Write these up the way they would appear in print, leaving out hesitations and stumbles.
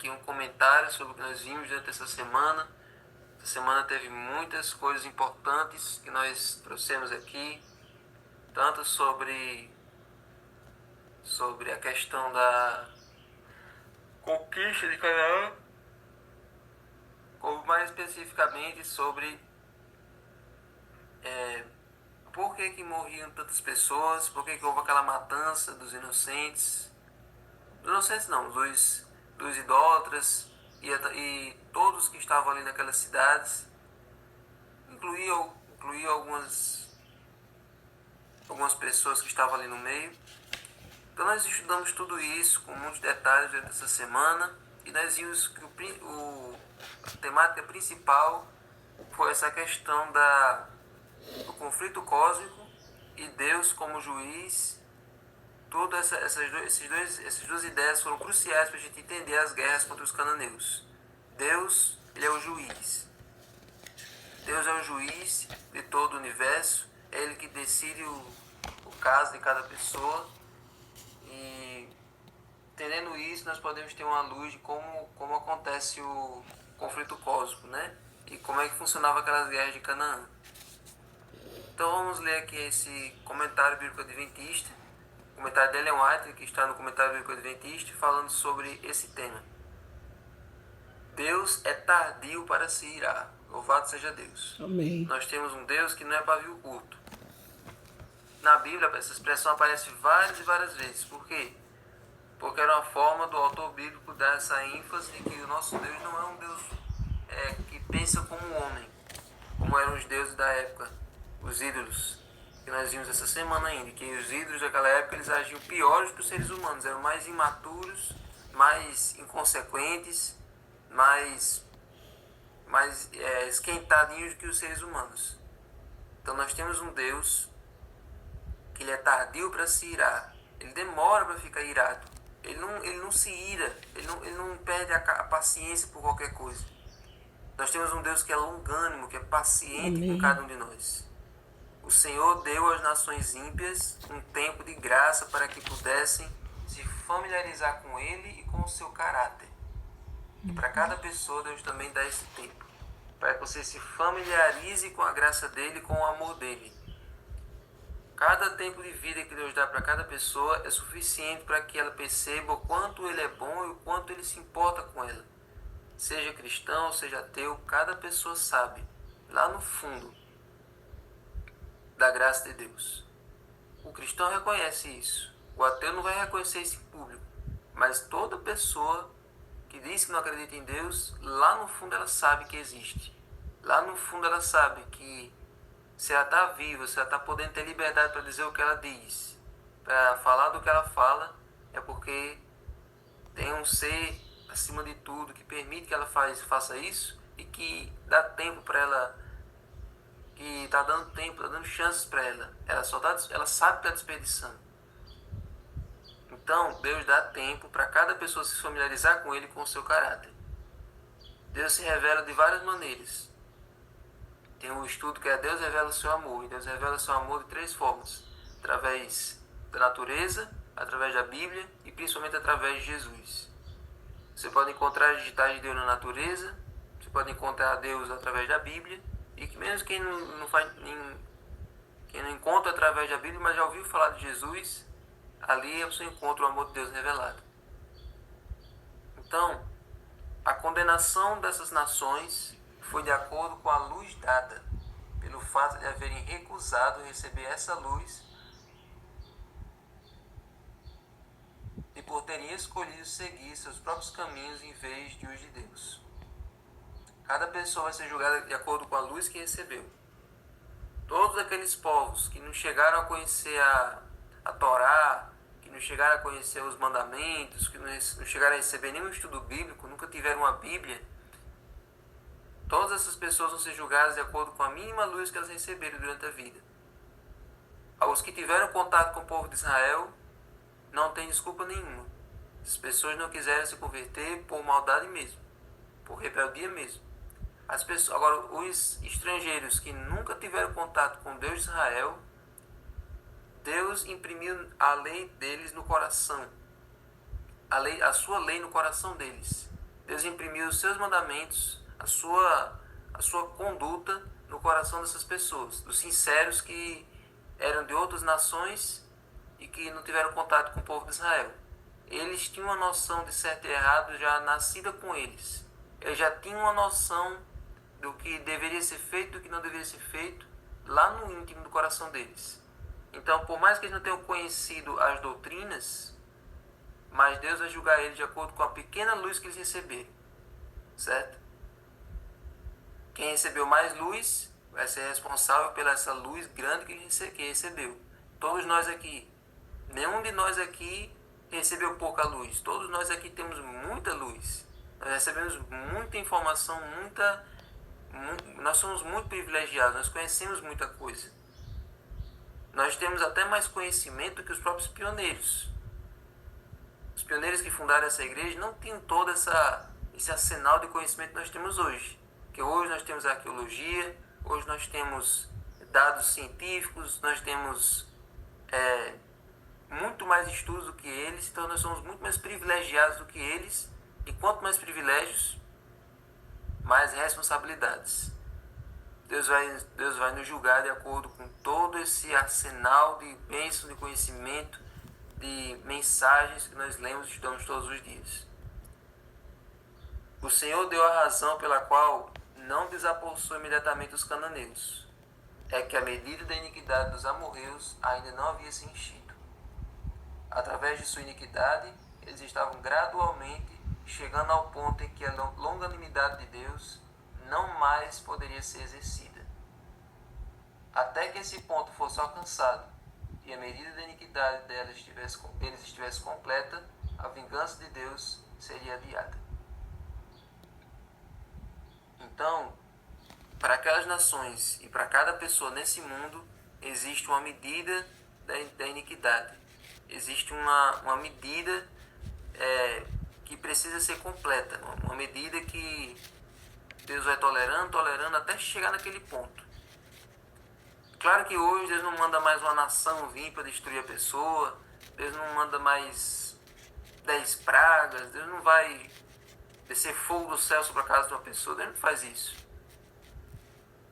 aqui um comentário sobre o que nós vimos durante essa semana. Essa semana teve muitas coisas importantes que nós trouxemos aqui, tanto sobre a questão da conquista de Canaã, como mais especificamente sobre por que morriam tantas pessoas, por que houve aquela matança dos inocentes não, dos idólatras e todos que estavam ali naquelas cidades, incluía algumas pessoas que estavam ali no meio. Então nós estudamos tudo isso com muitos detalhes durante essa semana e nós vimos que a temática principal foi essa questão do conflito cósmico e Deus como juiz. Todas essas duas ideias foram cruciais para a gente entender as guerras contra os cananeus. Deus, ele é o juiz. Deus é o juiz de todo o universo. É ele que decide o caso de cada pessoa. E entendendo isso, nós podemos ter uma luz de como acontece o conflito cósmico, né? E como é que funcionava aquelas guerras de Canaã. Então vamos ler aqui esse comentário bíblico adventista. O comentário de Ellen White, que está no comentário bíblico adventista, falando sobre esse tema. Deus é tardio para se irar. Louvado seja Deus. Amém. Nós temos um Deus que não é pavio curto. Na Bíblia, essa expressão aparece várias e várias vezes. Por quê? Porque era uma forma do autor bíblico dar essa ênfase de que o nosso Deus não é um Deus que pensa como um homem, como eram os deuses da época, os ídolos, que nós vimos essa semana ainda, que os ídolos daquela época eles agiam piores que os seres humanos, eram mais imaturos, mais inconsequentes, mais esquentadinhos que os seres humanos. Então nós temos um Deus que ele é tardio para se irar, ele demora para ficar irado, ele não se ira, ele não perde a paciência por qualquer coisa. Nós temos um Deus que é longânimo, que é paciente com cada um de nós. O Senhor deu às nações ímpias um tempo de graça para que pudessem se familiarizar com Ele e com o seu caráter. E para cada pessoa Deus também dá esse tempo, para que você se familiarize com a graça dEle e com o amor dEle. Cada tempo de vida que Deus dá para cada pessoa é suficiente para que ela perceba o quanto Ele é bom e o quanto Ele se importa com ela. Seja cristão, seja ateu, cada pessoa sabe, lá no fundo, da graça de Deus. O cristão reconhece isso. O ateu não vai reconhecer isso em público. Mas toda pessoa que diz que não acredita em Deus, lá no fundo ela sabe que existe. Lá no fundo ela sabe que se ela está viva, se ela está podendo ter liberdade para dizer o que ela diz, para falar do que ela fala, é porque tem um ser acima de tudo que permite que ela faça isso e que dá tempo para ela, que está dando tempo, está dando chances para ela. Ela sabe que está desperdiçando. Então Deus dá tempo para cada pessoa se familiarizar com Ele e com o seu caráter. Deus se revela de várias maneiras. Tem um estudo que é Deus revela o seu amor. E Deus revela o seu amor de 3 formas. Através da natureza, através da Bíblia e principalmente através de Jesus. Você pode encontrar as digitais de Deus na natureza, você pode encontrar Deus através da Bíblia, e que mesmo quem não encontra através da Bíblia, mas já ouviu falar de Jesus, ali você encontra o amor de Deus revelado. Então, a condenação dessas nações foi de acordo com a luz dada, pelo fato de haverem recusado receber essa luz e por terem escolhido seguir seus próprios caminhos em vez de os de Deus. Cada pessoa vai ser julgada de acordo com a luz que recebeu. Todos aqueles povos que não chegaram a conhecer a Torá, que não chegaram a conhecer os mandamentos, que não chegaram a receber nenhum estudo bíblico, nunca tiveram uma Bíblia, todas essas pessoas vão ser julgadas de acordo com a mínima luz que elas receberam durante a vida. Os que tiveram contato com o povo de Israel não tem desculpa nenhuma. As pessoas não quiseram se converter por maldade mesmo, por rebeldia mesmo. Agora, os estrangeiros que nunca tiveram contato com Deus de Israel, Deus imprimiu a lei deles no coração, a sua lei no coração deles. Deus imprimiu os seus mandamentos, a sua conduta no coração dessas pessoas, dos sinceros que eram de outras nações e que não tiveram contato com o povo de Israel. Eles tinham uma noção de certo e errado já nascida com eles. Eles já tinham uma noção do que deveria ser feito e do que não deveria ser feito lá no íntimo do coração deles. Então, por mais que eles não tenham conhecido as doutrinas, mas Deus vai julgar eles de acordo com a pequena luz que eles receberam, certo? Quem recebeu mais luz vai ser responsável pela essa luz grande que recebeu. Todos nós aqui, nenhum de nós aqui recebeu pouca luz. Todos nós aqui temos muita luz. Nós recebemos muita informação, nós somos muito privilegiados, nós conhecemos muita coisa. Nós temos até mais conhecimento que os próprios pioneiros. Os pioneiros que fundaram essa igreja não tinham todo esse arsenal de conhecimento que nós temos hoje. Que hoje nós temos arqueologia, hoje nós temos dados científicos, nós temos muito mais estudos do que eles, então nós somos muito mais privilegiados do que eles, e quanto mais privilégios, mais responsabilidades. Deus vai nos julgar de acordo com todo esse arsenal de bênçãos, de conhecimento, de mensagens que nós lemos e estudamos todos os dias. O Senhor deu a razão pela qual não desapossou imediatamente os cananeus. É que a medida da iniquidade dos amorreus ainda não havia se enchido. Através de sua iniquidade, eles estavam gradualmente chegando ao ponto em que a longanimidade de Deus não mais poderia ser exercida. Até que esse ponto fosse alcançado e a medida da iniquidade deles estivesse completa, a vingança de Deus seria adiada. Então, para aquelas nações e para cada pessoa nesse mundo, existe uma medida da iniquidade. Existe uma medida que precisa ser completa. Uma medida que Deus vai tolerando até chegar naquele ponto. Claro que hoje Deus não manda mais uma nação vir para destruir a pessoa. Deus não manda mais 10 pragas. Deus não vai descer fogo do céu sobre a casa de uma pessoa. Deus não faz isso.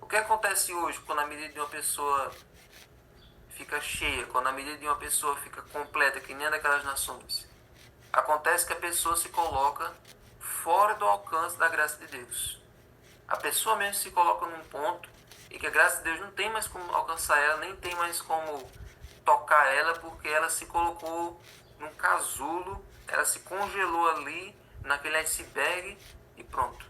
O que acontece hoje quando a medida de uma pessoa fica cheia, quando a medida de uma pessoa fica completa, que nem a daquelas nações? Acontece que a pessoa se coloca fora do alcance da graça de Deus. A pessoa mesmo se coloca num ponto em que a graça de Deus não tem mais como alcançar ela, nem tem mais como tocar ela, porque ela se colocou num casulo, ela se congelou ali, naquele iceberg e pronto.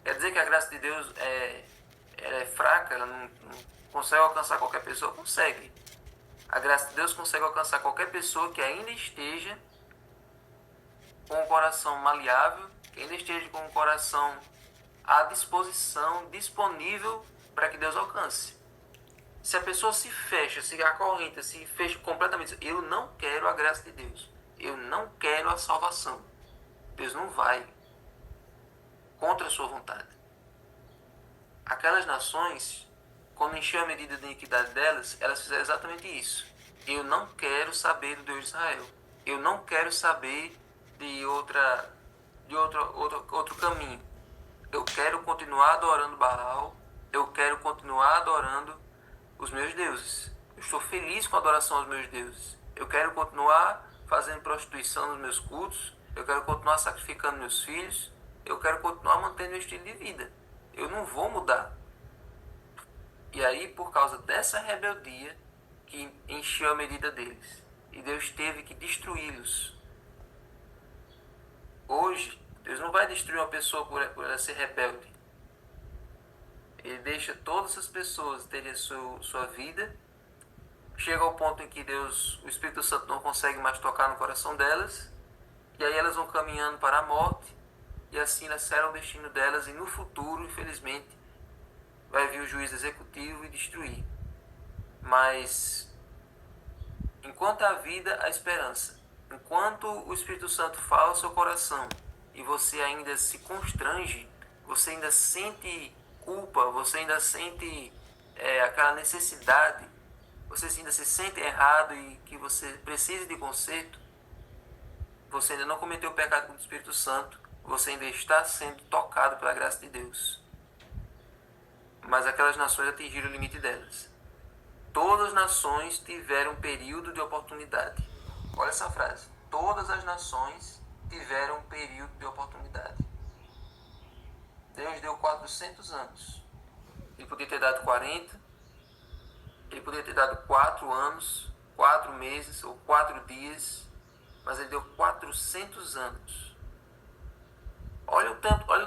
Quer dizer que a graça de Deus ela é fraca, ela não consegue alcançar qualquer pessoa? Consegue. A graça de Deus consegue alcançar qualquer pessoa que ainda esteja com o coração maleável, que ainda esteja com o coração à disposição, disponível para que Deus alcance. Se a pessoa se fecha, se acorrenta, se fecha completamente, eu não quero a graça de Deus, eu não quero a salvação, Deus não vai contra a sua vontade. Aquelas nações, quando encheu a medida de iniquidade delas, elas fizeram exatamente isso. Eu não quero saber do Deus de Israel. Eu não quero saber de outro caminho. Eu quero continuar adorando Baal. Eu quero continuar adorando os meus deuses. Eu estou feliz com a adoração aos meus deuses. Eu quero continuar fazendo prostituição nos meus cultos. Eu quero continuar sacrificando meus filhos. Eu quero continuar mantendo meu estilo de vida. Eu não vou mudar. E aí, por causa dessa rebeldia, que encheu a medida deles. E Deus teve que destruí-los. Hoje, Deus não vai destruir uma pessoa por ela ser rebelde. Ele deixa todas as pessoas terem sua vida. Chega ao ponto em que o Espírito Santo não consegue mais tocar no coração delas. E aí elas vão caminhando para a morte. E assim elas serão o destino delas. E no futuro, infelizmente, vai vir o juiz executivo e destruir. Mas, enquanto há vida, há esperança. Enquanto o Espírito Santo fala ao seu coração e você ainda se constrange, você ainda sente culpa, você ainda sente aquela necessidade, você ainda se sente errado e que você precisa de conserto, você ainda não cometeu o pecado contra o Espírito Santo, você ainda está sendo tocado pela graça de Deus. Mas aquelas nações atingiram o limite delas. Todas as nações tiveram um período de oportunidade. Olha essa frase. Todas as nações tiveram um período de oportunidade. Deus deu 400 anos. Ele podia ter dado 40. Ele podia ter dado 4 anos, 4 meses ou 4 dias. Mas ele deu 400 anos. Olha o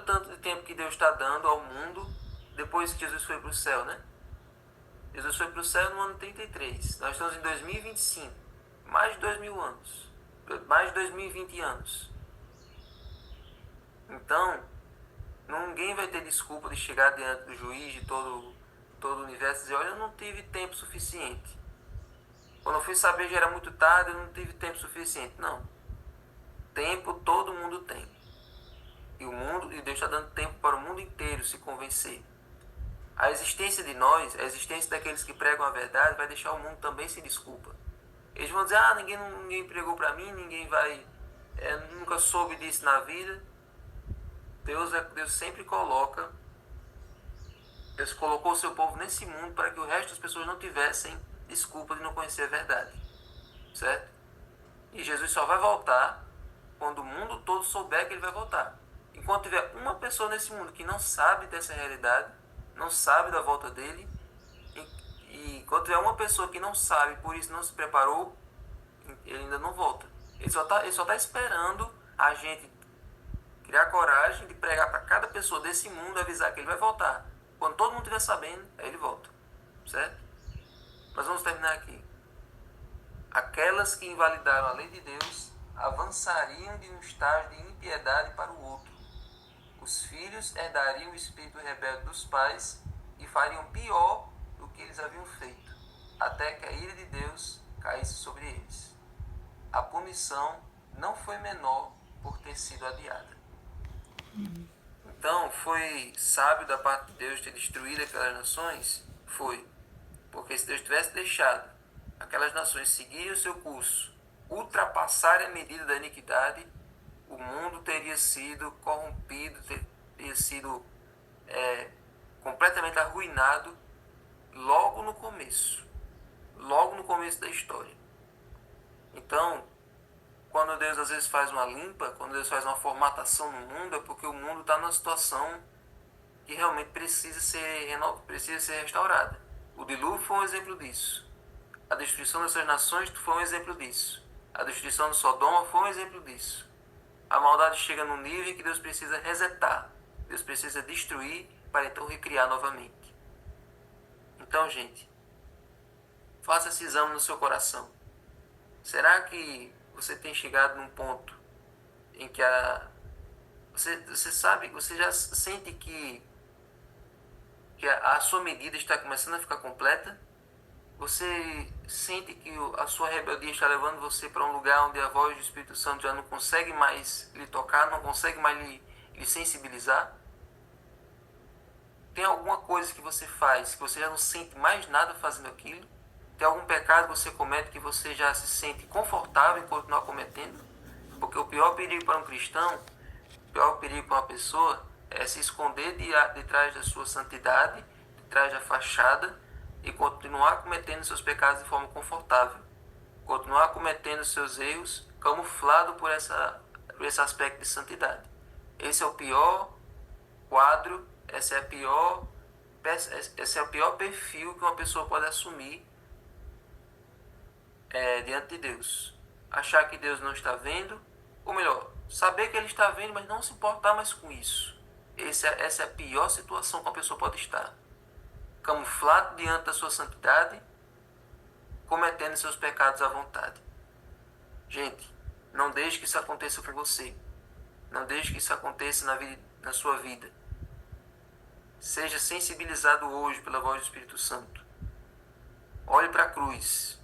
tanto de tempo que Deus está dando ao mundo depois que Jesus foi para o céu, né? Jesus foi para o céu no ano 33. Nós estamos em 2025. Mais de 2000 anos. Mais de 2020 anos. Então, ninguém vai ter desculpa de chegar diante do juiz de todo o universo e dizer: olha, eu não tive tempo suficiente. Quando eu fui saber já era muito tarde, eu não tive tempo suficiente. Não. Tempo todo mundo tem. E Deus está dando tempo para o mundo inteiro se convencer. A existência de nós, a existência daqueles que pregam a verdade, vai deixar o mundo também sem desculpa. Eles vão dizer: ninguém pregou para mim, ninguém vai... nunca soube disso na vida. Deus sempre Deus colocou o seu povo nesse mundo para que o resto das pessoas não tivessem desculpa de não conhecer a verdade. Certo? E Jesus só vai voltar quando o mundo todo souber que ele vai voltar. Enquanto tiver uma pessoa nesse mundo que não sabe dessa realidade, não sabe da volta dele, e quando tiver uma pessoa que não sabe, por isso não se preparou, ele ainda não volta. Ele só está esperando a gente criar coragem de pregar para cada pessoa desse mundo, avisar que ele vai voltar. Quando todo mundo estiver sabendo, aí ele volta. Certo? Mas vamos terminar aqui. Aquelas que invalidaram a lei de Deus avançariam de um estágio de impiedade para o outro. Os filhos herdariam o espírito rebelde dos pais e fariam pior do que eles haviam feito, até que a ira de Deus caísse sobre eles. A punição não foi menor por ter sido adiada. Então, foi sábio da parte de Deus ter destruído aquelas nações? Foi. Porque se Deus tivesse deixado aquelas nações seguirem o seu curso, ultrapassarem a medida da iniquidade, o mundo teria sido corrompido, teria sido completamente arruinado logo no começo da história. Então, quando Deus às vezes faz uma limpa, quando Deus faz uma formatação no mundo, é porque o mundo está numa situação que realmente precisa ser restaurada. O dilúvio foi um exemplo disso. A destruição dessas nações foi um exemplo disso. A destruição de Sodoma foi um exemplo disso. A maldade chega num nível em que Deus precisa resetar. Deus precisa destruir para então recriar novamente. Então, gente, faça esse exame no seu coração. Será que você tem chegado num ponto em que você já sente que a sua medida está começando a ficar completa? Você sente que a sua rebeldia está levando você para um lugar onde a voz do Espírito Santo já não consegue mais lhe tocar, não consegue mais lhe sensibilizar? Tem alguma coisa que você faz que você já não sente mais nada fazendo aquilo? Tem algum pecado que você comete que você já se sente confortável em continuar cometendo? Porque o pior perigo para um cristão, o pior perigo para uma pessoa é se esconder de trás da sua santidade, de trás da fachada, e continuar cometendo seus pecados de forma confortável. Continuar cometendo seus erros camuflado por esse aspecto de santidade. Esse é o pior quadro, esse é o pior perfil que uma pessoa pode assumir diante de Deus. Achar que Deus não está vendo, ou melhor, saber que Ele está vendo, mas não se importar mais com isso. Essa é a pior situação que uma pessoa pode estar. Camuflado diante da sua santidade, cometendo seus pecados à vontade. Gente, não deixe que isso aconteça com você. Não deixe que isso aconteça na sua vida. Seja sensibilizado hoje pela voz do Espírito Santo. Olhe para a cruz.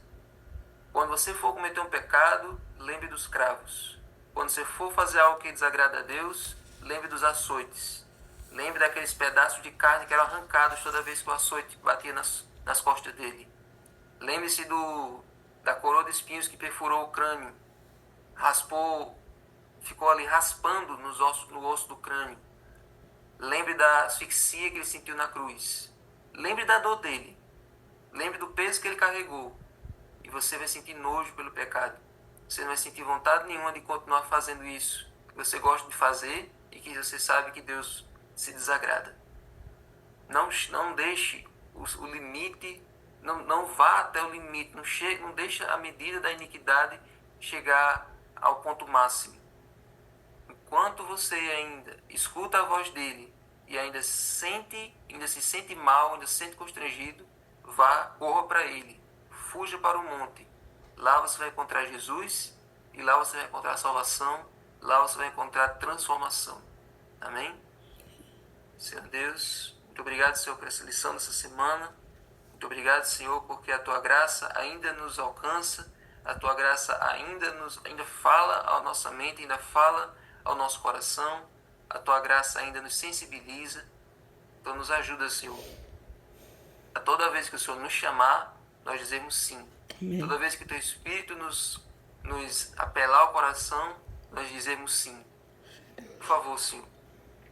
Quando você for cometer um pecado, lembre dos cravos. Quando você for fazer algo que desagrada a Deus, lembre dos açoites. Lembre daqueles pedaços de carne que eram arrancados toda vez que o açoite batia nas costas dele. Lembre-se da coroa de espinhos que perfurou o crânio, raspou, ficou ali raspando no osso do crânio. Lembre da asfixia que ele sentiu na cruz. Lembre da dor dele. Lembre do peso que ele carregou. E você vai sentir nojo pelo pecado. Você não vai sentir vontade nenhuma de continuar fazendo isso que você gosta de fazer e que você sabe que Deus se desagrada. Não deixe o limite, não vá até o limite, não deixe a medida da iniquidade chegar ao ponto máximo. Enquanto você ainda escuta a voz dele e ainda se sente mal, ainda se sente constrangido, corra para ele, fuja para o monte. Lá você vai encontrar Jesus e lá você vai encontrar salvação, lá você vai encontrar transformação. Amém? Senhor Deus, muito obrigado, Senhor, por essa lição dessa semana. Muito obrigado, Senhor, porque a Tua graça ainda nos alcança, a Tua graça ainda fala à nossa mente, ainda fala ao nosso coração, a Tua graça ainda nos sensibiliza. Então nos ajuda, Senhor. A toda vez que o Senhor nos chamar, nós dizemos sim. Amém. Toda vez que o Teu Espírito nos apelar ao coração, nós dizemos sim. Por favor, Senhor,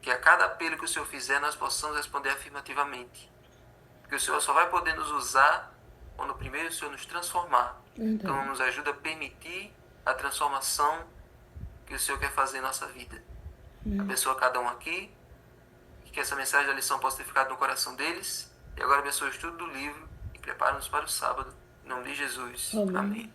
que a cada apelo que o Senhor fizer, nós possamos responder afirmativamente. Porque o Senhor só vai poder nos usar quando primeiro o Senhor nos transformar. Então nos ajuda a permitir a transformação que o Senhor quer fazer em nossa vida. Abençoa cada um aqui, que essa mensagem da lição possa ter ficado no coração deles. E agora abençoa o estudo do livro e prepara-nos para o sábado. Em nome de Jesus. Amém.